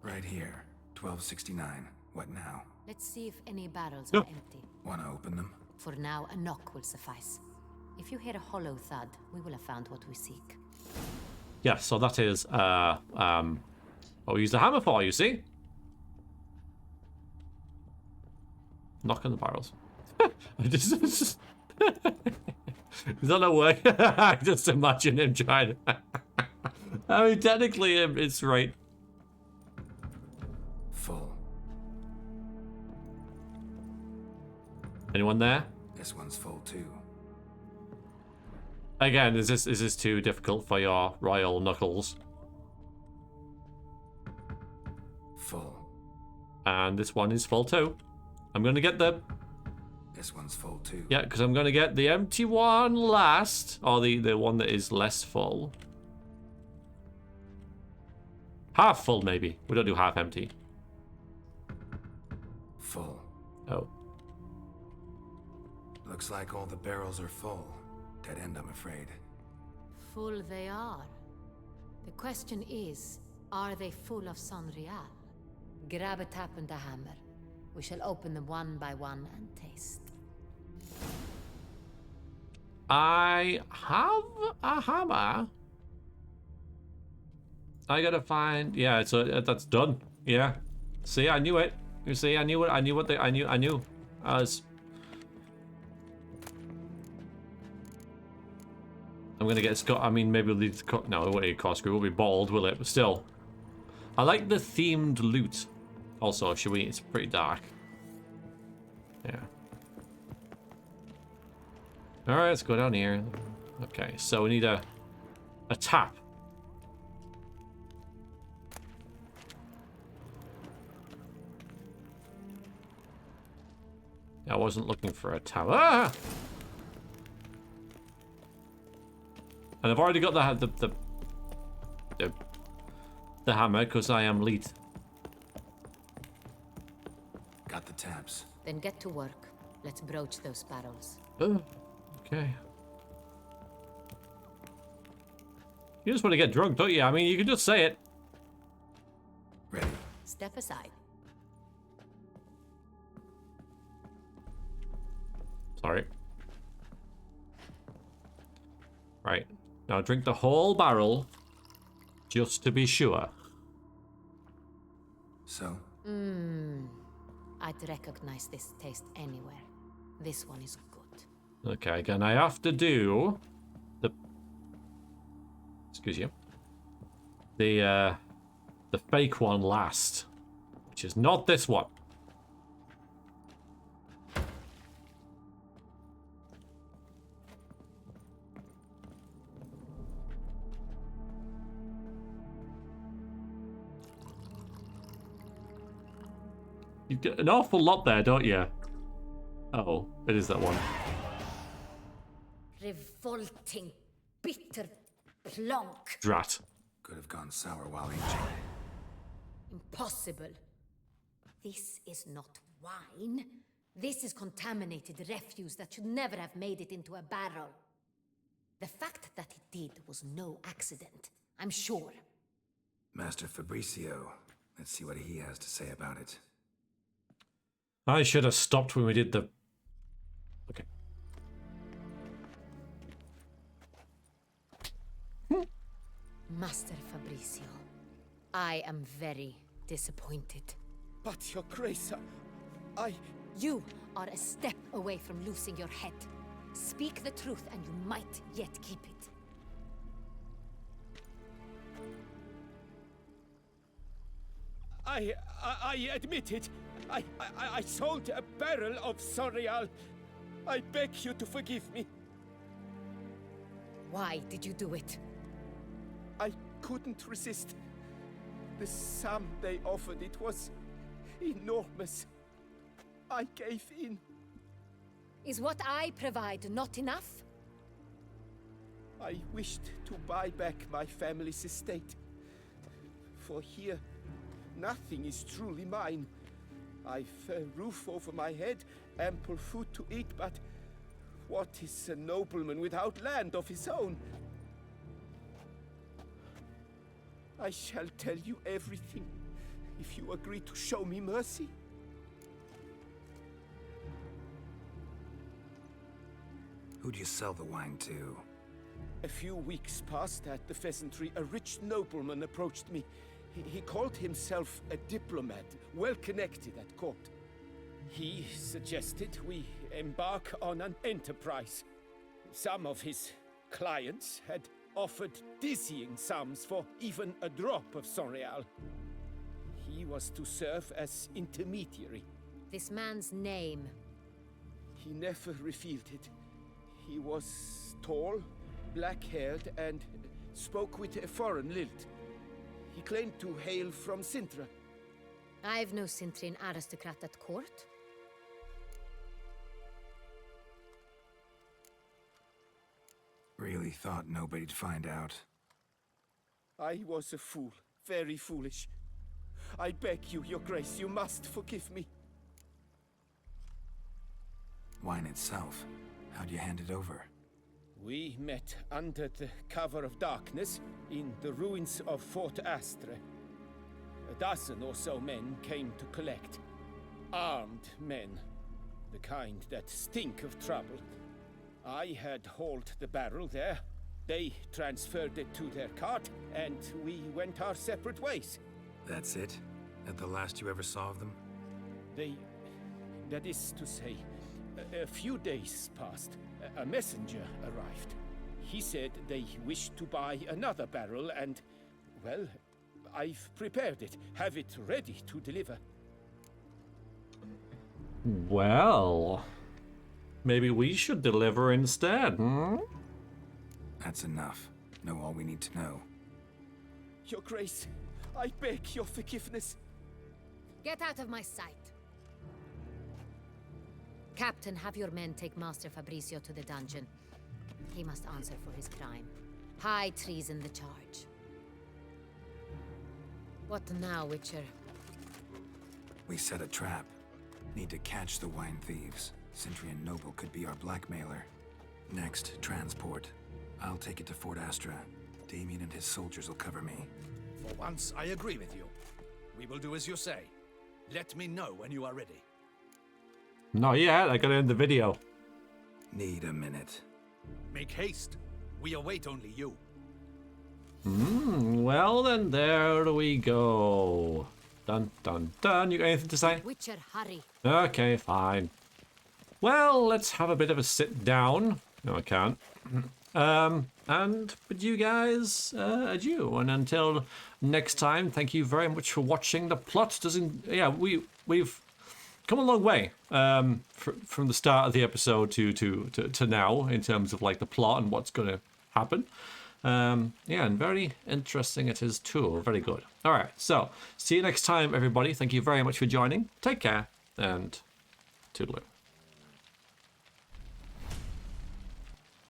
Right here, 1269. What now? Let's see if any barrels No. are empty. Wanna open them? For now, a knock will suffice. If you hear a hollow thud, we will have found what we seek. Yeah, so that is what we use the hammer for, you see? Knock on the barrels. I just is that a work? I just imagine him trying to I mean, technically it's right. Full. Anyone there? This one's full too. Again, is this too difficult for your royal knuckles? Full. And this one is full too. I'm gonna get the... This one's full too. Yeah, because I'm gonna get the empty one last. Or the one that is less full. Half full, maybe. We don't do half empty. Full. Oh. Looks like all the barrels are full. Dead end, I'm afraid. Full they are. The question is, are they full of Saint-Réal? Grab a tap and a hammer. We shall open them one by one and taste. I have a hammer. I gotta find... Yeah, so that's done. Yeah. See, I knew it. You see, I knew it. I knew. I'm gonna get Scott. I mean, maybe we'll need to cut. No, it won't need a car screw. It won't be bald, will it? But still. I like the themed loot. Also, should we? It's pretty dark. Yeah. Alright, let's go down here. Okay, so we need a tap. I wasn't looking for a tap. Ah! And I've already got the hammer because I am lead. Got the taps. Then get to work. Let's broach those barrels. Okay. You just want to get drunk, don't you? I mean, you can just say it. Ready. Step aside. Sorry. Right. Now drink the whole barrel, just to be sure. So? I'd recognize this taste anywhere. This one is good. Okay, again, I have to do the... Excuse you. The fake one last, which is not this one. You get an awful lot there, don't you? Oh, it is that one. Revolting, bitter plonk. Drat. Could have gone sour while aging. Impossible. This is not wine. This is contaminated refuse that should never have made it into a barrel. The fact that it did was no accident, I'm sure. Master Fabrizio, let's see what he has to say about it. I should have stopped when we did the... Okay. Master Fabrizio, I am very disappointed. But, Your Grace, I... You are a step away from losing your head. Speak the truth and you might yet keep it. I admit it. I sold a barrel of Sorial. I beg you to forgive me. Why did you do it? I couldn't resist. The sum they offered, it was enormous. I gave in. Is what I provide not enough? I wished to buy back my family's estate. For here, nothing is truly mine. I've a roof over my head, ample food to eat, but what is a nobleman without land of his own? I shall tell you everything, if you agree to show me mercy. Who'd you sell the wine to? A few weeks past at the pheasantry, a rich nobleman approached me. He called himself a diplomat, well connected at court. He suggested we embark on an enterprise. Some of his clients had offered dizzying sums for even a drop of Sorial. He was to serve as intermediary. This man's name? He never revealed it. He was tall, black-haired, and spoke with a foreign lilt. He claimed to hail from Sintra. I've no Sintrin aristocrat at court. Really thought nobody'd find out. I was a fool, very foolish. I beg you, Your Grace, you must forgive me. Wine itself, how'd you hand it over? We met under the cover of darkness in the ruins of Fort Astre. A dozen or so men came to collect. Armed men, the kind that stink of trouble. I had hauled the barrel there. They transferred it to their cart, and we went our separate ways. That's it? That the last you ever saw of them? That is to say, a few days passed. A messenger arrived. He said they wished to buy another barrel and, well, I've prepared it. Have it ready to deliver. Well, maybe we should deliver instead, hmm? That's enough. Know all we need to know. Your Grace, I beg your forgiveness. Get out of my sight. Captain, have your men take Master Fabrizio to the dungeon. He must answer for his crime. High treason the charge. What now, Witcher? We set a trap. Need to catch the wine thieves. Centurion Noble could be our blackmailer. Next, transport. I'll take it to Fort Astra. Damien and his soldiers will cover me. For once, I agree with you. We will do as you say. Let me know when you are ready. Not yet, I gotta end the video. Need a minute. Make haste. We await only you. Well then, there we go. Dun dun dun. You got anything to say? Witcher, hurry. Okay, fine. Well, let's have a bit of a sit down. No, I can't. And with you guys, adieu. And until next time, thank you very much for watching. The plot doesn't... Yeah, we've come a long way from the start of the episode to now in terms of like the plot and what's going to happen. Yeah, and very interesting it is too. Very good. All right, so see you next time, everybody. Thank you very much for joining. Take care and toodaloo.